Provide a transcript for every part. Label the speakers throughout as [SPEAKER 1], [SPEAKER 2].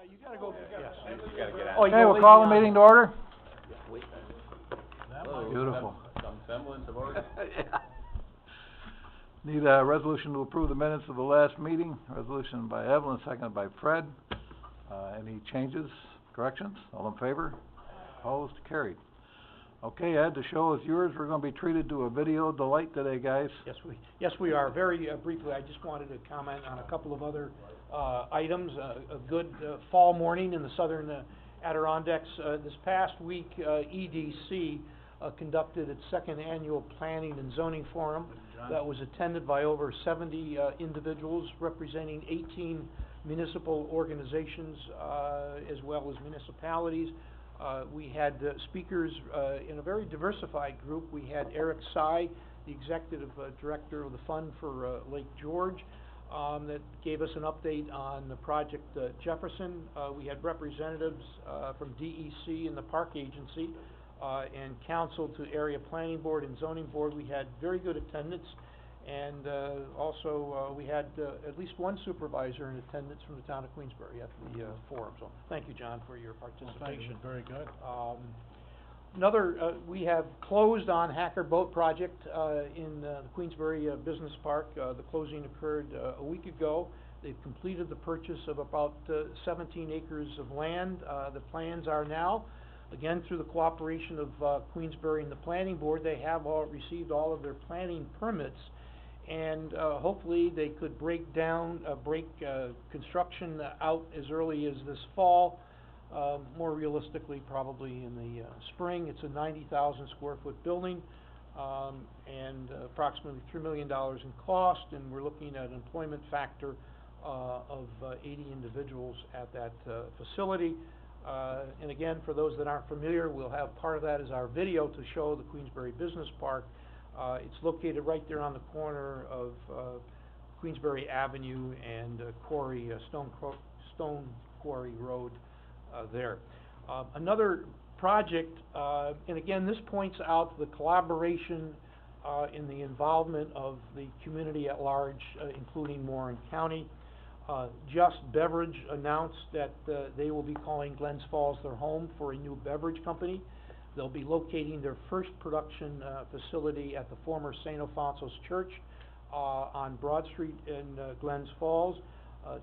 [SPEAKER 1] You gotta go, yes.
[SPEAKER 2] You gotta get out.
[SPEAKER 1] Oh,
[SPEAKER 3] Okay, we'll call the meeting to order.
[SPEAKER 2] Hello.
[SPEAKER 3] Beautiful.
[SPEAKER 2] Some semblance of order.
[SPEAKER 3] Yeah. Need a resolution to approve the minutes of the last meeting. Resolution by Evelyn, seconded by Fred. Any changes, corrections? All in favor? Opposed? Carried. Okay, Ed, the show is yours. We're gonna be treated to a video delight today, guys.
[SPEAKER 1] Yes, we are. Very briefly, I just wanted to comment on a couple of other items. A good fall morning in the southern Adirondacks. This past week, EDC conducted its second annual Planning and Zoning Forum that was attended by over 70 individuals representing 18 municipal organizations as well as municipalities. We had speakers in a very diversified group. We had Eric Sy, the executive director of the Fund for Lake George, that gave us an update on the project Jefferson. We had representatives from DEC and the Park Agency and council to Area Planning Board and Zoning Board. We had very good attendance, and also we had at least one supervisor in attendance from the town of Queensbury at the forum. So thank you, John, for your participation.
[SPEAKER 4] Very good.
[SPEAKER 1] We have closed on Hacker Boat Project in the Queensbury Business Park. The closing occurred a week ago. They've completed the purchase of about 17 acres of land. The plans are now, again, through the cooperation of Queensbury and the Planning Board, they have received all of their planning permits, and hopefully they could break construction out as early as this fall. More realistically, probably in the spring. It's a 90,000 square foot building, and approximately $3 million in cost, and we're looking at an employment factor of 80 individuals at that facility. And again, for those that aren't familiar, we'll have part of that as our video to show the Queensbury Business Park. It's located right there on the corner of Queensbury Avenue and Stone Quarry Road there. Another project, and again, this points out the collaboration in the involvement of the community at large, including Warren County. Just Beverage announced that they will be calling Glens Falls their home for a new beverage company. They'll be locating their first production facility at the former St. Alphonsus Church on Broad Street in Glens Falls.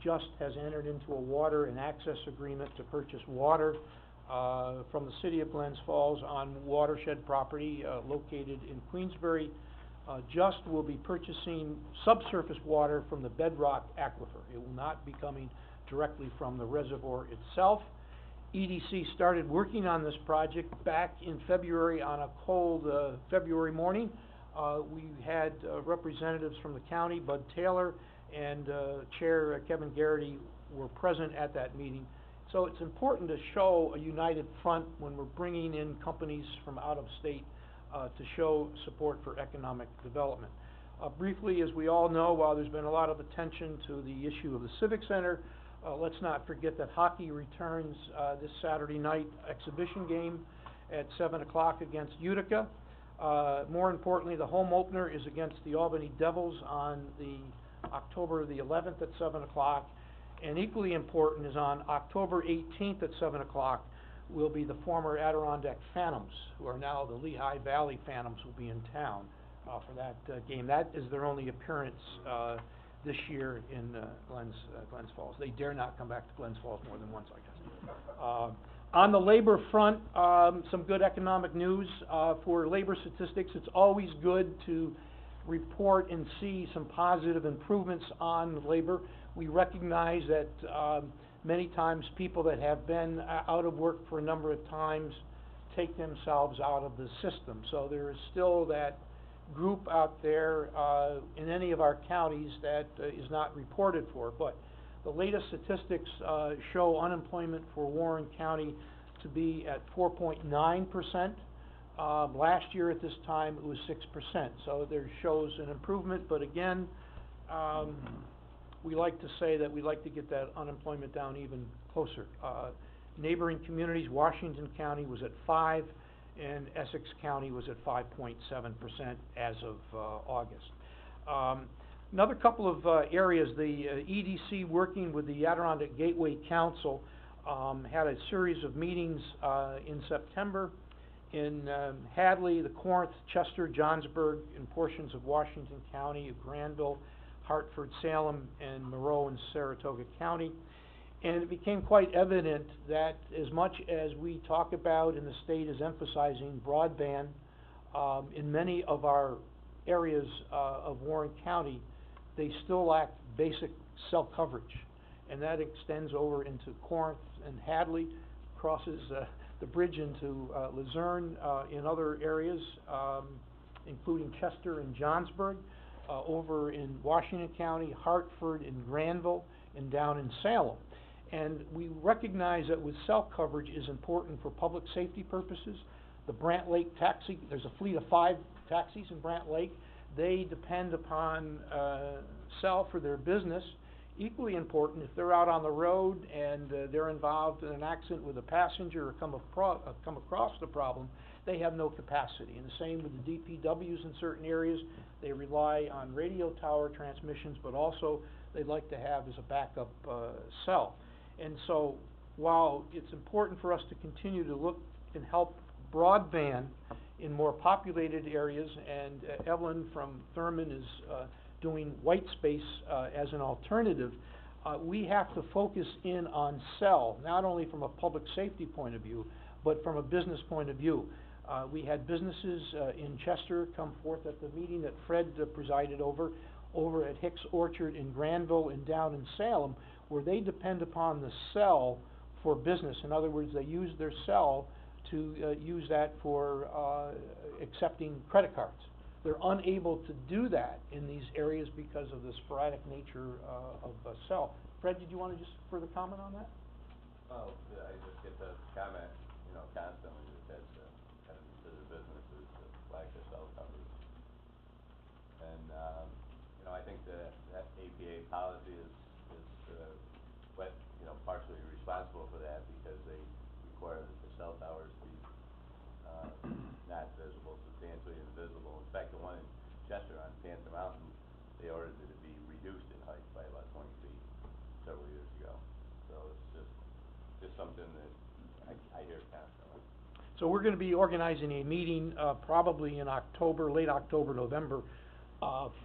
[SPEAKER 1] Just has entered into a water and access agreement to purchase water from the city of Glens Falls on watershed property located in Queensbury. Just will be purchasing subsurface water from the bedrock aquifer. It will not be coming directly from the reservoir itself. EDC started working on this project back in February on a cold February morning. We had representatives from the county, Bud Taylor, and Chair Kevin Garrity were present at that meeting. So it's important to show a united front when we're bringing in companies from out of state to show support for economic development. Briefly, as we all know, while there's been a lot of attention to the issue of the Civic Center, let's not forget that hockey returns this Saturday night exhibition game at 7 o'clock against Utica. More importantly, the home opener is against the Albany Devils on the October the 11th at 7 o'clock, and equally important is on October 18th at 7 o'clock will be the former Adirondack Phantoms, who are now the Lehigh Valley Phantoms, will be in town for that game. That is their only appearance this year in Glens Falls. They dare not come back to Glens Falls more than once, I guess. On the labor front, some good economic news for labor statistics. It's always good to report and see some positive improvements on labor. We recognize that many times people that have been out of work for a number of times take themselves out of the system. So there is still that group out there in any of our counties that is not reported for. But the latest statistics show unemployment for Warren County to be at 4.9%. Last year at this time it was 6%, so there shows an improvement, but again, we like to say that we like to get that unemployment down even closer. Neighboring communities, Washington County was at 5%, and Essex County was at 5.7% as of August. Another couple of areas, the EDC working with the Adirondack Gateway Council had a series of meetings, in September in, Hadley, the Corinth, Chester, Johnsburg, and portions of Washington County, of Granville, Hartford, Salem, and Monroe and Saratoga County. And it became quite evident that as much as we talk about and the state is emphasizing broadband, in many of our areas, of Warren County, they still lack basic cell coverage. And that extends over into Corinth and Hadley, crosses, the bridge into, Luzerne, in other areas, including Chester and Johnsburg, over in Washington County, Hartford and Granville, and down in Salem. And we recognize that with cell coverage is important for public safety purposes. The Brant Lake taxi, there's a fleet of 5 taxis in Brant Lake. They depend upon, cell for their business. Equally important, if they're out on the road and, they're involved in an accident with a passenger or come across the problem, they have no capacity. And the same with the DPWs in certain areas. They rely on radio tower transmissions, but also they'd like to have as a backup, cell. And so, while it's important for us to continue to look and help broadband in more populated areas, and, Evelyn from Thurman is, doing white space, as an alternative, we have to focus in on cell, not only from a public safety point of view, but from a business point of view. We had businesses, in Chester come forth at the meeting that Fred, presided over at Hicks Orchard in Granville and down in Salem, where they depend upon the cell for business. In other words, they use their cell to, use that for, accepting credit cards. They're unable to do that in these areas because of the sporadic nature, of a cell. Fred, did you want to just further comment on that?
[SPEAKER 2] Well, I just get the comment, constantly that kind of to the businesses that lack the cell coverage. And, I think that APA policy is partially responsible for that, because they require that the cell towers be, not visible, substantially invisible. In fact, the one in Chester on Panther Mountain, they ordered it to be reduced in height by about 20 feet several years ago. So it's just something that I hear constantly.
[SPEAKER 1] So we're going to be organizing a meeting, probably in October, late October, November,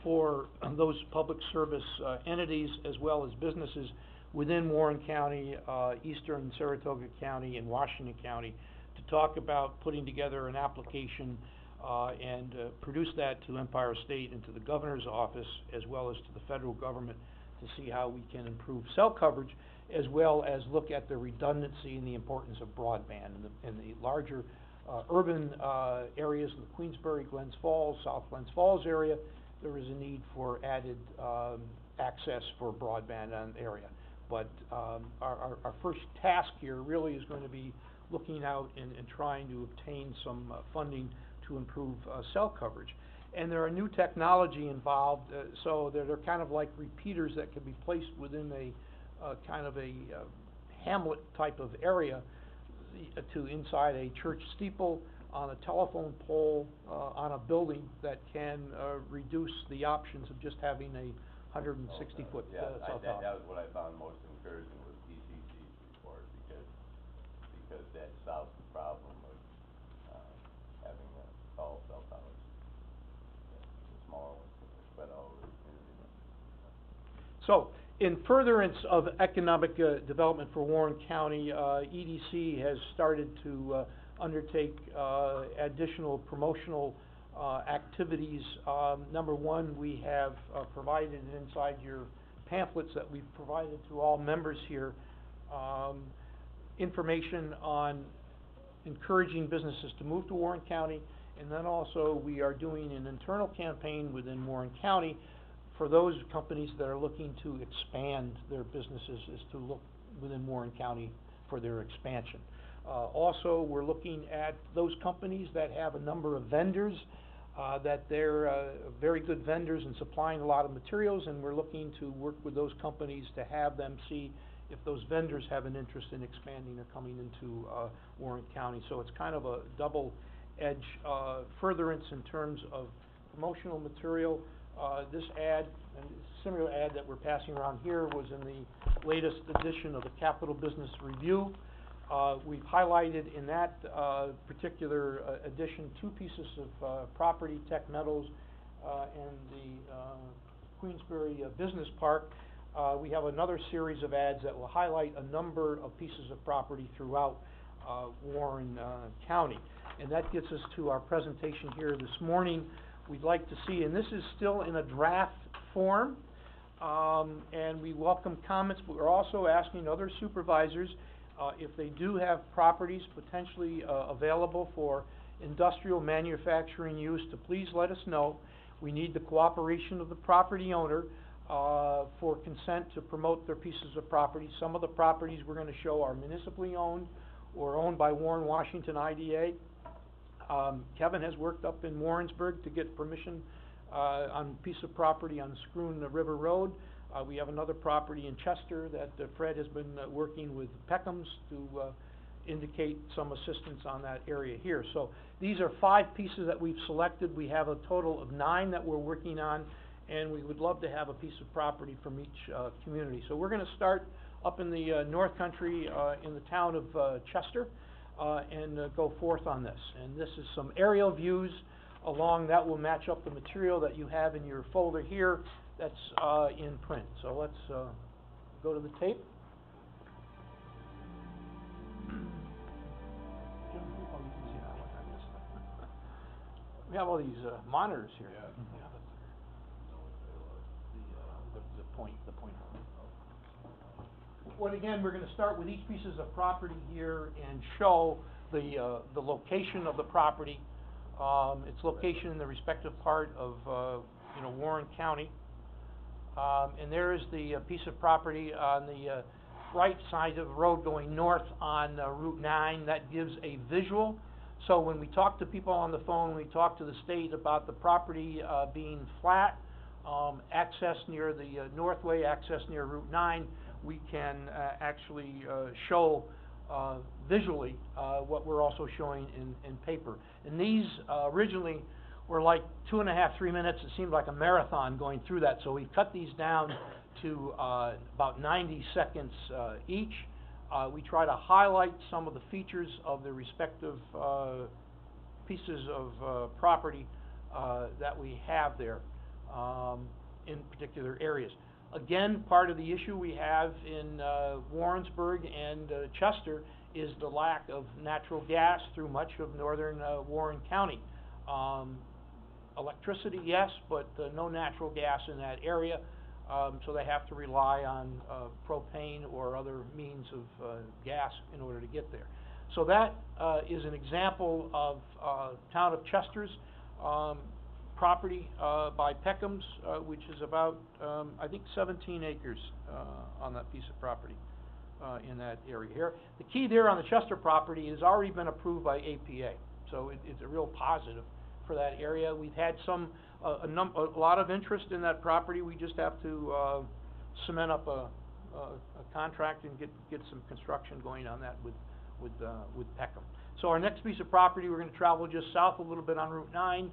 [SPEAKER 1] for those public service, entities as well as businesses within Warren County, Eastern Saratoga County, and Washington County, to talk about putting together an application, and, produce that to Empire State and to the governor's office, as well as to the federal government, to see how we can improve cell coverage, as well as look at the redundancy and the importance of broadband in the larger, urban, areas of the Queensbury, Glens Falls, South Glens Falls area. There is a need for added, access for broadband in the area. But, our first task here really is going to be looking out and trying to obtain some, funding to improve, cell coverage. And there are new technology involved, so they're kind of like repeaters that can be placed within a, kind of a, hamlet type of area, to inside a church steeple, on a telephone pole, on a building, that can, reduce the options of just having a 160-foot, cell tower.
[SPEAKER 2] That was what I found most encouraging with PCC's report, because that solves the problem of, having, tall cell towers. The smaller ones can be spread all over the community.
[SPEAKER 1] So, in furtherance of economic, development for Warren County, EDC has started to, undertake, additional promotional, activities. Number one, we have, provided inside your pamphlets that we've provided to all members here, information on encouraging businesses to move to Warren County, and then also we are doing an internal campaign within Warren County for those companies that are looking to expand their businesses, is to look within Warren County for their expansion. Also, we're looking at those companies that have a number of vendors, that they're, very good vendors in supplying a lot of materials, and we're looking to work with those companies to have them see if those vendors have an interest in expanding or coming into, Warren County. So it's kind of a double-edged, furtherance in terms of promotional material, This ad, and similar ad that we're passing around here, was in the latest edition of the Capital Business Review. We've highlighted in that particular edition 2 pieces of property, Tech Meadows and the Queensbury Business Park. We have another series of ads that will highlight a number of pieces of property throughout Warren County. And that gets us to our presentation here this morning. We'd like to see, and this is still in a draft form, and we welcome comments, but we're also asking other supervisors if they do have properties potentially available for industrial manufacturing use, to please let us know. We need the cooperation of the property owner for consent to promote their pieces of property. Some of the properties we're going to show are municipally owned or owned by Warren Washington IDA. Kevin has worked up in Warrensburg to get permission on a piece of property on Scroon River Road. We have another property in Chester that Fred has been working with Peckhams to indicate some assistance on that area here. So these are 5 pieces that we've selected. We have a total of 9 that we're working on, and we would love to have a piece of property from each community. So we're going to start up in the North Country in the town of Chester and go forth on this. And this is some aerial views along that will match up the material that you have in your folder here that's in print. So let's go to the tape. We have all these monitors here. Yeah. The point. Again, we're going to start with each pieces of property here and show the location of the property, its location in the respective part of Warren County. And there is the piece of property on the right side of the road going north on Route 9. That gives a visual. So when we talk to people on the phone, we talk to the state about the property being flat, access near the Northway, access near Route 9, we can actually show visually what we're also showing in paper. And these originally were like 2.5, 3 minutes. It seemed like a marathon going through that. So we've cut these down to about 90 seconds each. We try to highlight some of the features of the respective pieces of property that we have there in particular areas. Again, part of the issue we have in Warrensburg and Chester is the lack of natural gas through much of northern Warren County. Electricity, yes, but no natural gas in that area, so they have to rely on propane or other means of gas in order to get there. So that is an example of town of Chester's property by Peckhams, which is about, I think, 17 acres on that piece of property in that area here. The key there on the Chester property has already been approved by APA, so it's a real positive for that area. We've had a lot of interest in that property. We just have to cement up a contract and get some construction going on that with Peckham. So our next piece of property, we're going to travel just south a little bit on Route 9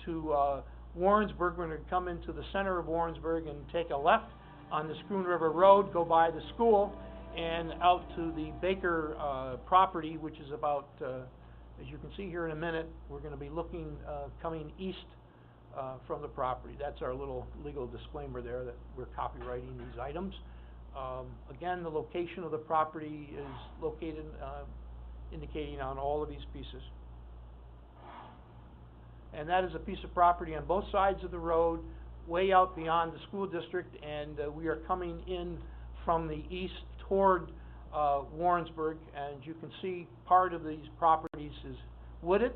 [SPEAKER 1] to Warrensburg. We're going to come into the center of Warrensburg and take a left on the Scroon River Road, go by the school, and out to the Baker property, which is about, as you can see here in a minute, we're going to be looking, coming east from the property. That's our little legal disclaimer there that we're copywriting these items. Again, the location of the property is located, indicating on all of these pieces. And that is a piece of property on both sides of the road, way out beyond the school district, and we are coming in from the east toward Warrensburg, and you can see part of these properties is wooded.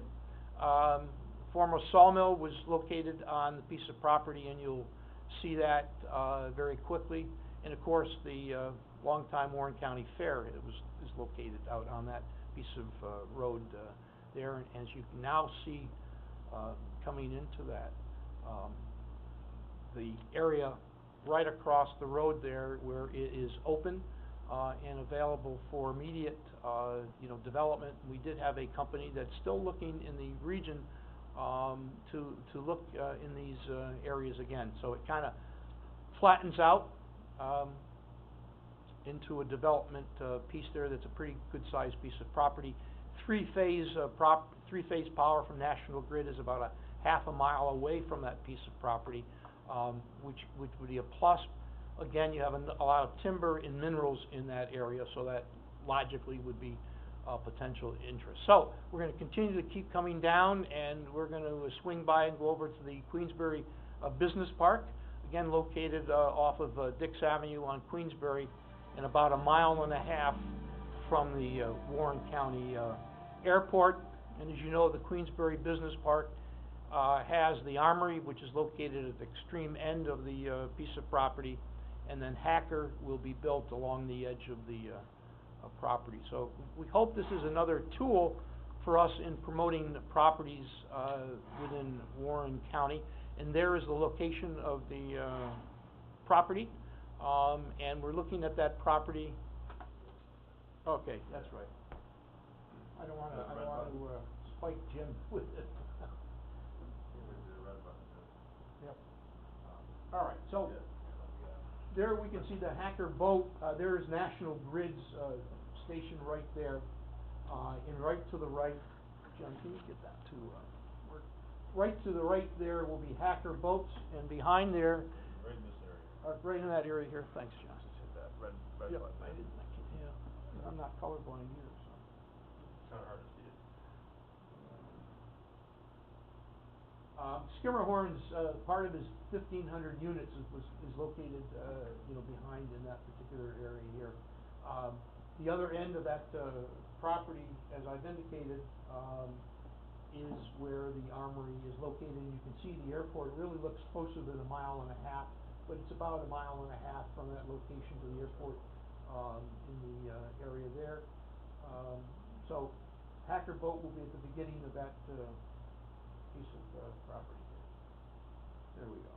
[SPEAKER 1] Former sawmill was located on the piece of property, and you'll see that very quickly. And of course, the longtime Warren County Fair is located out on that piece of road there. And as you can now see, coming into that, the area right across the road there, where it is open and available for immediate, development. We did have a company that's still looking in the region to look in these areas again. So it kind of flattens out into a development piece there that's a pretty good-sized piece of property. Three-phase power from National Grid is about a half a mile away from that piece of property, which would be a plus. Again, you have a lot of timber and minerals in that area, so that logically would be potential interest. So we're going to continue to keep coming down, and we're going to swing by and go over to the Queensbury Business Park, again located off of Dix Avenue on Queensbury, and about a mile and a half from the Warren County Airport. And as you know, the Queensbury Business Park has the Armory, which is located at the extreme end of the piece of property, and then Hacker will be built along the edge of the property. So we hope this is another tool for us in promoting the properties within Warren County. And there is the location of the property, and we're looking at that property. Okay, that's right. I don't want to spike Jim with it. Yep. All right, so there we can see the Hacker boat. There is National Grid's station right there, and right to the right. John, can you get that to work? Right to the right there will be Hacker boats, and behind there.
[SPEAKER 4] Right in this area.
[SPEAKER 1] Right in that area here. Thanks, John.
[SPEAKER 4] Just hit that red
[SPEAKER 1] Yep,
[SPEAKER 4] button.
[SPEAKER 1] I didn't. Yeah, I'm not colorblind either, so.
[SPEAKER 4] It's kind of hard to see it.
[SPEAKER 1] Skimmerhorn's part of his 1,500 units is located, behind in that particular area here. The other end of that property, as I've indicated, is where the Armory is located. And you can see the airport really looks closer than a mile and a half, but it's about a mile and a half from that location to the airport in the area there. So Hacker Boat will be at the beginning of that piece of property here. There we go.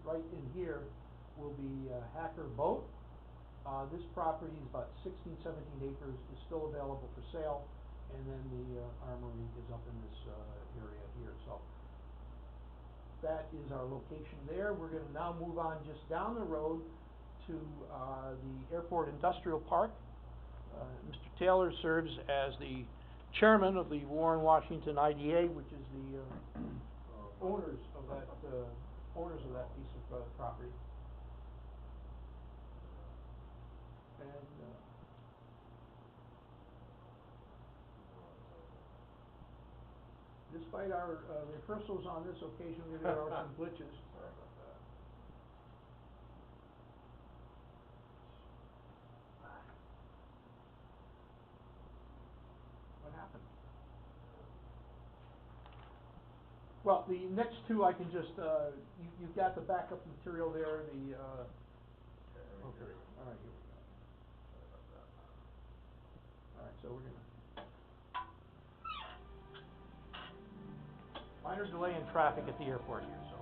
[SPEAKER 1] Right in here will be Hacker Boat. This property is about 16, 17 acres, is still available for sale, and then the Armory is up in this area here. So that is our location there. We're going to now move on just down the road to the Airport Industrial Park. Mr. Taylor serves as the chairman of the Warren Washington IDA, which is the owners of that piece of property. And despite our rehearsals on this occasion, there are some glitches.
[SPEAKER 4] Sorry about that.
[SPEAKER 1] What happened? Well, the next two I can just, you've got the backup material there, the, okay, all right, here we go.
[SPEAKER 4] Sorry about that.
[SPEAKER 1] All right, so we're gonna. Minor delay in traffic at the airport here, so.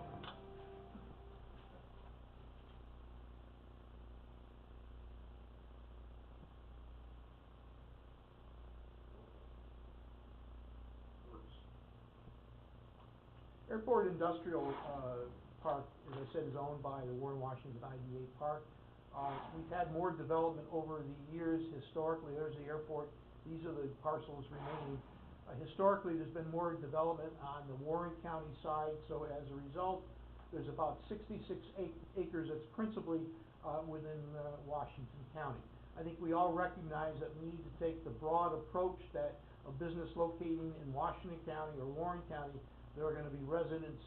[SPEAKER 1] Airport Industrial Park, as I said, is owned by the Warren Washington IDA Park. We've had more development over the years. Historically, there's the airport. These are the parcels remaining. Historically, there's been more development on the Warren County side, so as a result, there's about 66 acres that's principally within Washington County. I think we all recognize that we need to take the broad approach that a business locating in Washington County or Warren County, there are going to be residents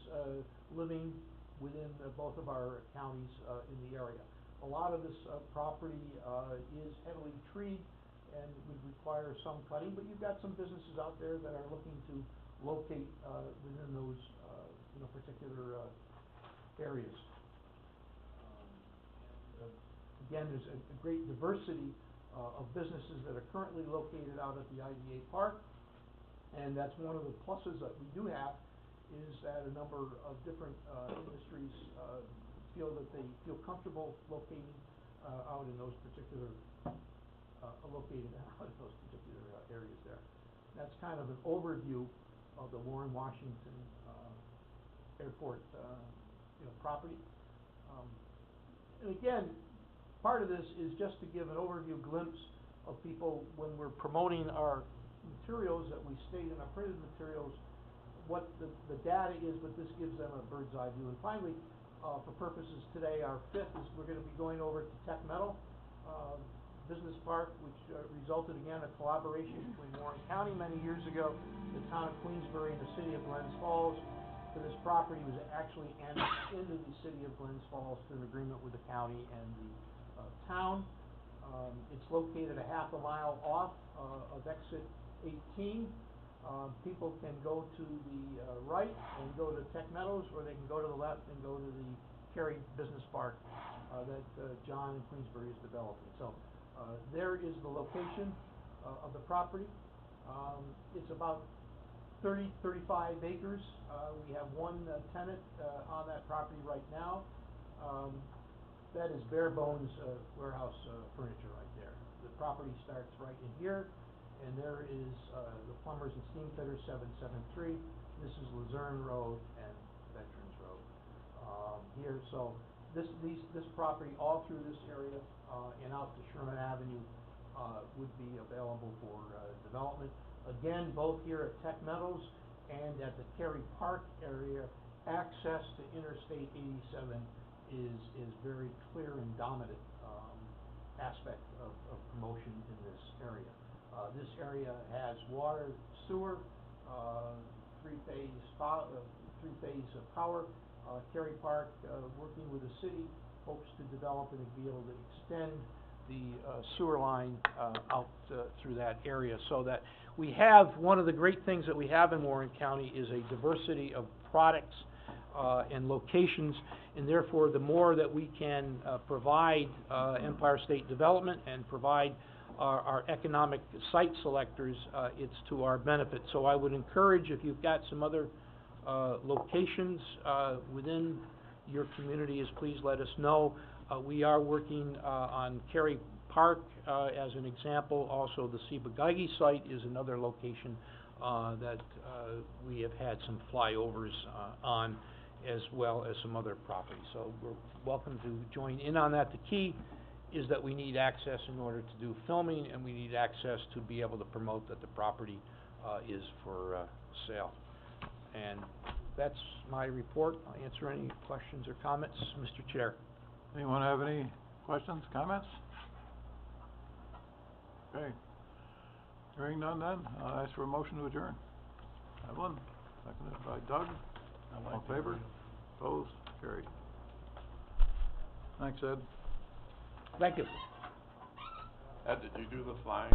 [SPEAKER 1] living within both of our counties in the area. A lot of this property is heavily treed and would require some cutting, but you've got some businesses out there that are looking to locate within those particular areas. Again, there's a great diversity of businesses that are currently located out at the IDA Park, and that's one of the pluses that we do have, is that a number of different industries feel that they feel comfortable locating out in those particular areas there. That's kind of an overview of the Warren Washington, airport, property. And again, part of this is just to give an overview glimpse of people when we're promoting our materials that we state in our printed materials, what the data is, but this gives them a bird's eye view. And finally, for purposes today, our fifth is we're gonna be going over to Tech Metal, Business Park, which resulted again a collaboration between Warren County many years ago, the town of Queensbury, and the city of Glens Falls. For this property was actually annexed into the city of Glens Falls through an agreement with the county and the town. It's located a half a mile off of exit 18. People can go to the right and go to Tech Meadows, or they can go to the left and go to the Cary Business Park that John and Queensbury is developing. So there is the location of the property. It's about 35 acres. We have one tenant on that property right now. That is bare bones warehouse furniture right there. The property starts right in here, and there is the Plumbers and Steam Fitters 773. This is Luzerne Road and Veterans Road here. So this property all through this area and out to Sherman Avenue would be available for development. Again, both here at Tech Meadows and at the Cary Park area, access to Interstate 87 is very clear and dominant aspect of promotion in this area. This area has water, sewer, three-phase power. Cary Park, working with the city, hopes to develop and be able to extend the sewer line out through that area, so that we have, one of the great things that we have in Warren County is a diversity of products and locations, and therefore the more that we can provide Empire State Development and provide our economic site selectors, it's to our benefit. So I would encourage, if you've got some other locations within your community, is please let us know. We are working on Cary Park as an example. Also, the Ciba-Geigy site is another location that we have had some flyovers on, as well as some other properties. So we're welcome to join in on that. The key is that we need access in order to do filming, and we need access to be able to promote that the property is for sale. And that's my report. I'll answer any questions or comments, Mr. Chair.
[SPEAKER 3] Anyone have any questions, comments? Okay. Hearing none then, I'll ask for a motion to adjourn. Evelyn, seconded by Doug. All in favor? Opposed? Carried. Thanks, Ed.
[SPEAKER 1] Thank you.
[SPEAKER 4] Ed, did you do the flying?